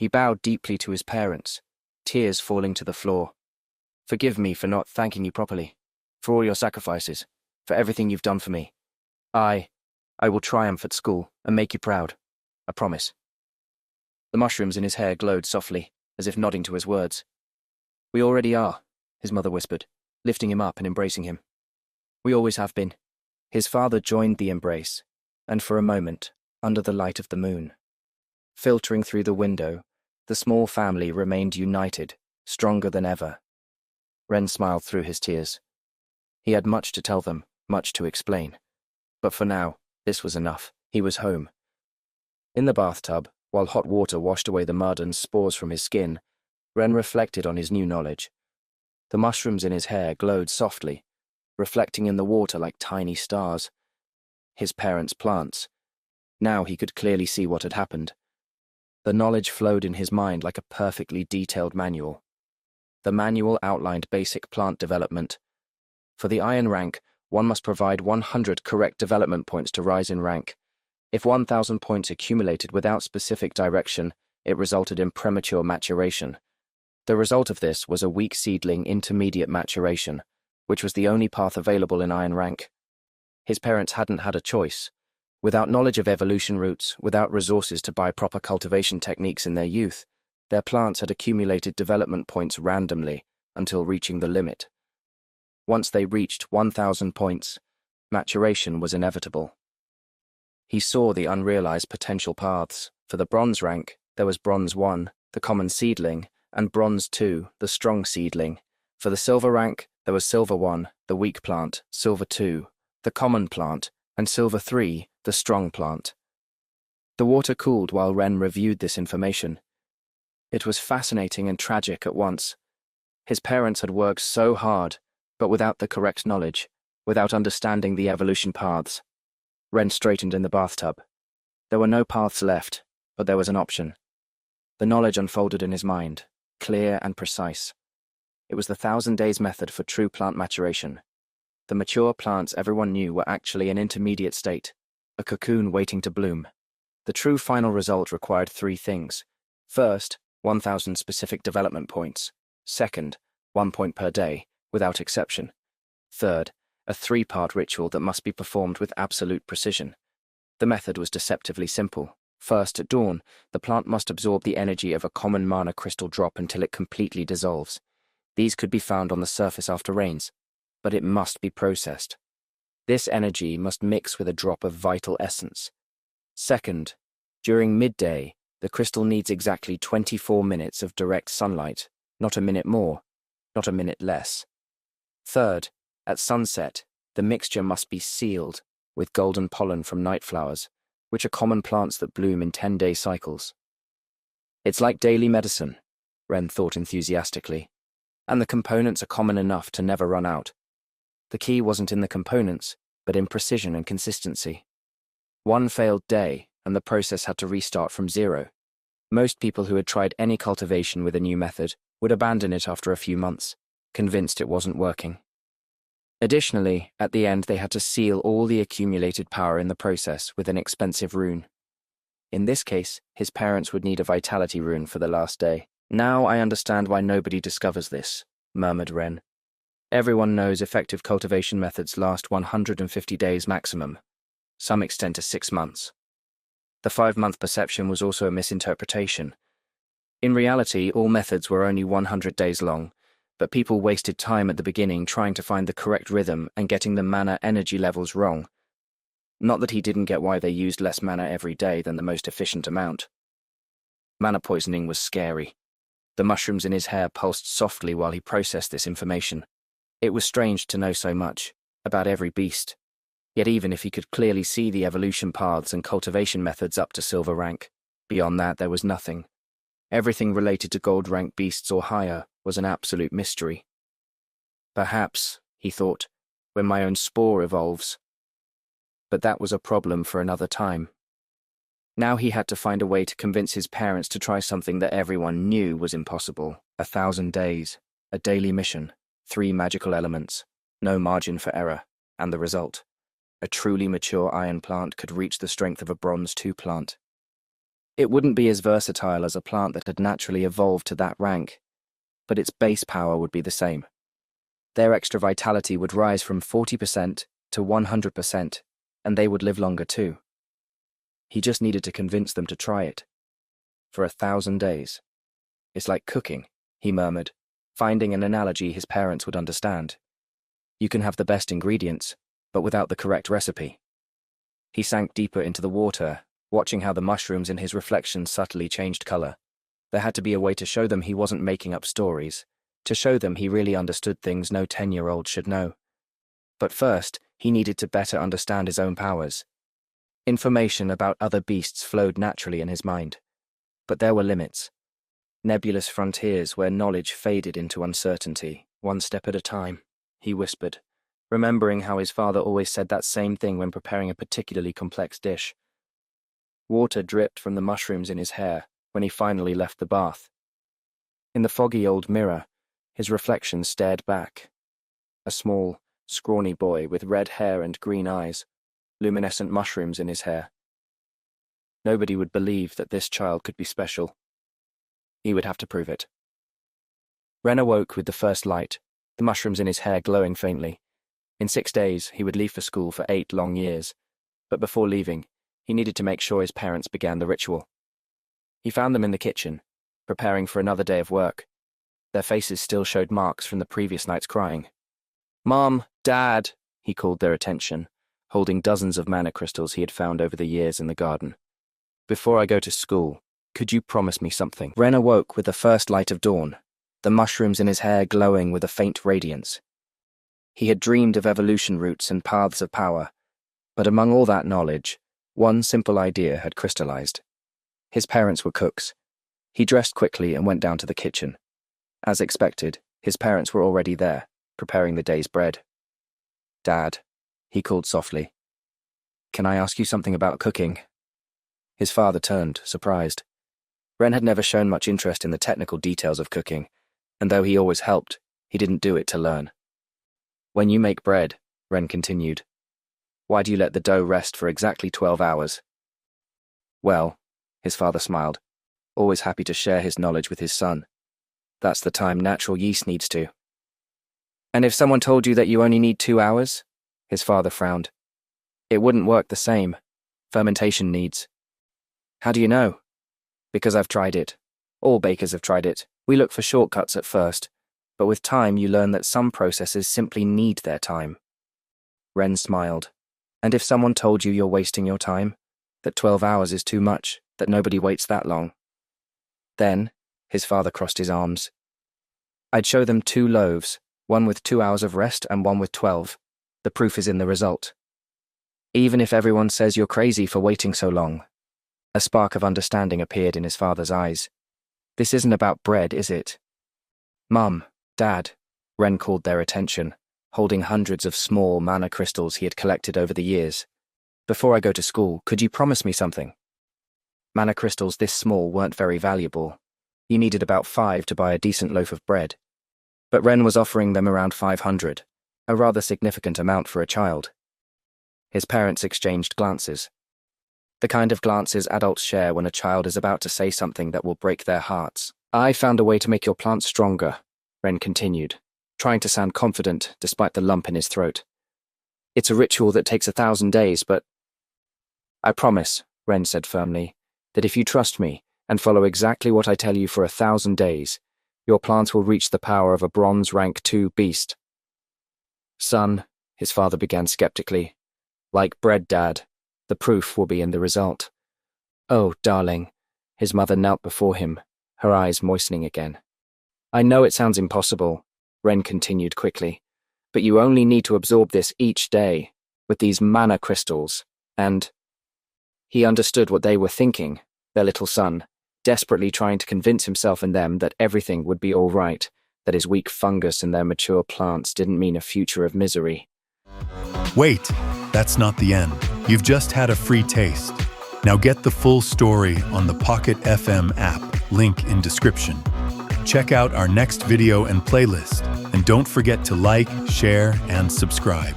He bowed deeply to his parents, tears falling to the floor. "Forgive me for not thanking you properly, for all your sacrifices, for everything you've done for me. I will triumph at school and make you proud. I promise." The mushrooms in his hair glowed softly, as if nodding to his words. "We already are," his mother whispered, lifting him up and embracing him. "We always have been." His father joined the embrace, and for a moment, under the light of the moon, filtering through the window, the small family remained united, stronger than ever. Ren smiled through his tears. He had much to tell them, much to explain. But for now, this was enough. He was home. In the bathtub, while hot water washed away the mud and spores from his skin, Ren reflected on his new knowledge. The mushrooms in his hair glowed softly, reflecting in the water like tiny stars. His parents' plants. Now he could clearly see what had happened. The knowledge flowed in his mind like a perfectly detailed manual. The manual outlined basic plant development. For the iron rank, one must provide 100 correct development points to rise in rank. If 1,000 points accumulated without specific direction, it resulted in premature maturation. The result of this was a weak seedling intermediate maturation, which was the only path available in iron rank. His parents hadn't had a choice. Without knowledge of evolution routes, without resources to buy proper cultivation techniques in their youth, their plants had accumulated development points randomly until reaching the limit. Once they reached 1,000 points, maturation was inevitable. He saw the unrealized potential paths. For the bronze rank, there was bronze 1, the common seedling, and bronze 2, the strong seedling. For the silver rank, there was silver 1, the weak plant, silver 2, the common plant, and silver 3, the strong plant. The water cooled while Ren reviewed this information. It was fascinating and tragic at once. His parents had worked so hard, but without the correct knowledge, without understanding the evolution paths. Ren straightened in the bathtub. There were no paths left, but there was an option. The knowledge unfolded in his mind, clear and precise. It was the 1,000 days method for true plant maturation. The mature plants everyone knew were actually an intermediate state, a cocoon waiting to bloom. The true final result required 3 things. First, 1,000 specific development points. Second, 1 point per day, without exception. Third, a 3-part ritual that must be performed with absolute precision. The method was deceptively simple. First, at dawn, the plant must absorb the energy of a common mana crystal drop until it completely dissolves. These could be found on the surface after rains, but it must be processed. This energy must mix with a drop of vital essence. Second, during midday, the crystal needs exactly 24 minutes of direct sunlight, not a minute more, not a minute less. Third, at sunset, the mixture must be sealed with golden pollen from night flowers, which are common plants that bloom in 10-day cycles. It's like daily medicine, Ren thought enthusiastically, and the components are common enough to never run out. The key wasn't in the components, but in precision and consistency. One failed day, and the process had to restart from zero. Most people who had tried any cultivation with a new method would abandon it after a few months, convinced it wasn't working. Additionally, at the end they had to seal all the accumulated power in the process with an expensive rune. In this case, his parents would need a vitality rune for the last day. "Now I understand why nobody discovers this," murmured Ren. "Everyone knows effective cultivation methods last 150 days maximum. Some extend to 6 months. The 5-month perception was also a misinterpretation. In reality, all methods were only 100 days long, but people wasted time at the beginning trying to find the correct rhythm and getting the mana energy levels wrong. Not that he didn't get why they used less mana every day than the most efficient amount. Mana poisoning was scary. The mushrooms in his hair pulsed softly while he processed this information. It was strange to know so much, about every beast. Yet even if he could clearly see the evolution paths and cultivation methods up to silver rank, beyond that there was nothing. Everything related to gold rank beasts or higher was an absolute mystery. Perhaps, he thought, when my own spore evolves. But that was a problem for another time. Now he had to find a way to convince his parents to try something that everyone knew was impossible. 1,000 days, a daily mission, 3 magical elements, no margin for error, and the result. A truly mature iron plant could reach the strength of a bronze 2 plant. It wouldn't be as versatile as a plant that had naturally evolved to that rank, but its base power would be the same. Their extra vitality would rise from 40% to 100%, and they would live longer too. He just needed to convince them to try it. For 1,000 days. It's like cooking, he murmured, finding an analogy his parents would understand. You can have the best ingredients, but without the correct recipe. He sank deeper into the water, watching how the mushrooms in his reflection subtly changed color. There had to be a way to show them he wasn't making up stories, to show them he really understood things no 10-year-old should know. But first, he needed to better understand his own powers. Information about other beasts flowed naturally in his mind. But there were limits. Nebulous frontiers where knowledge faded into uncertainty, one step at a time, he whispered, remembering how his father always said that same thing when preparing a particularly complex dish. Water dripped from the mushrooms in his hair when he finally left the bath. In the foggy old mirror, his reflection stared back. A small, scrawny boy with red hair and green eyes, luminescent mushrooms in his hair. Nobody would believe that this child could be special. He would have to prove it. Ren awoke with the first light, the mushrooms in his hair glowing faintly. In 6 days, he would leave for school for 8 long years. But before leaving, he needed to make sure his parents began the ritual. He found them in the kitchen, preparing for another day of work. Their faces still showed marks from the previous night's crying. "Mom, Dad," he called their attention, holding dozens of mana crystals he had found over the years in the garden. "Before I go to school, could you promise me something?" Ren awoke with the first light of dawn, the mushrooms in his hair glowing with a faint radiance. He had dreamed of evolution routes and paths of power, but among all that knowledge, one simple idea had crystallized. His parents were cooks. He dressed quickly and went down to the kitchen. As expected, his parents were already there, preparing the day's bread. "Dad," he called softly, "can I ask you something about cooking?" His father turned, surprised. Ren had never shown much interest in the technical details of cooking, and though he always helped, he didn't do it to learn. "When you make bread," Ren continued, "why do you let the dough rest for exactly 12 hours? "Well," his father smiled, always happy to share his knowledge with his son. "That's the time natural yeast needs to." "And if someone told you that you only need 2 hours?" His father frowned. "It wouldn't work the same. Fermentation needs." "How do you know?" "Because I've tried it. All bakers have tried it. We look for shortcuts at first, but with time you learn that some processes simply need their time." Ren smiled. "And if someone told you you're wasting your time? That 12 hours is too much, that nobody waits that long?" "Then," his father crossed his arms, "I'd show them 2 loaves, one with 2 hours of rest and one with 12. The proof is in the result. Even if everyone says you're crazy for waiting so long." A spark of understanding appeared in his father's eyes. "This isn't about bread, is it?" "Mum, Dad," Ren called their attention, holding hundreds of small mana crystals he had collected over the years. "Before I go to school, could you promise me something?" Mana crystals this small weren't very valuable. You needed about 5 to buy a decent loaf of bread. But Ren was offering them around 500, a rather significant amount for a child. His parents exchanged glances. The kind of glances adults share when a child is about to say something that will break their hearts. "I found a way to make your plants stronger," Ren continued, trying to sound confident despite the lump in his throat. "It's a ritual that takes 1,000 days, but—" "I promise," Ren said firmly, "that if you trust me and follow exactly what I tell you for 1,000 days, your plants will reach the power of a bronze rank 2 beast." "Son," his father began skeptically, "like bread, Dad, the proof will be in the result." "Oh, darling," his mother knelt before him, her eyes moistening again. "I know it sounds impossible," Ren continued quickly, "but you only need to absorb this each day, with these mana crystals, and—" He understood what they were thinking, their little son, desperately trying to convince himself and them that everything would be all right, that his weak fungus and their mature plants didn't mean a future of misery. Wait, that's not the end. You've just had a free taste. Now get the full story on the Pocket FM app, link in description. Check out our next video and playlist, and don't forget to like, share, and subscribe.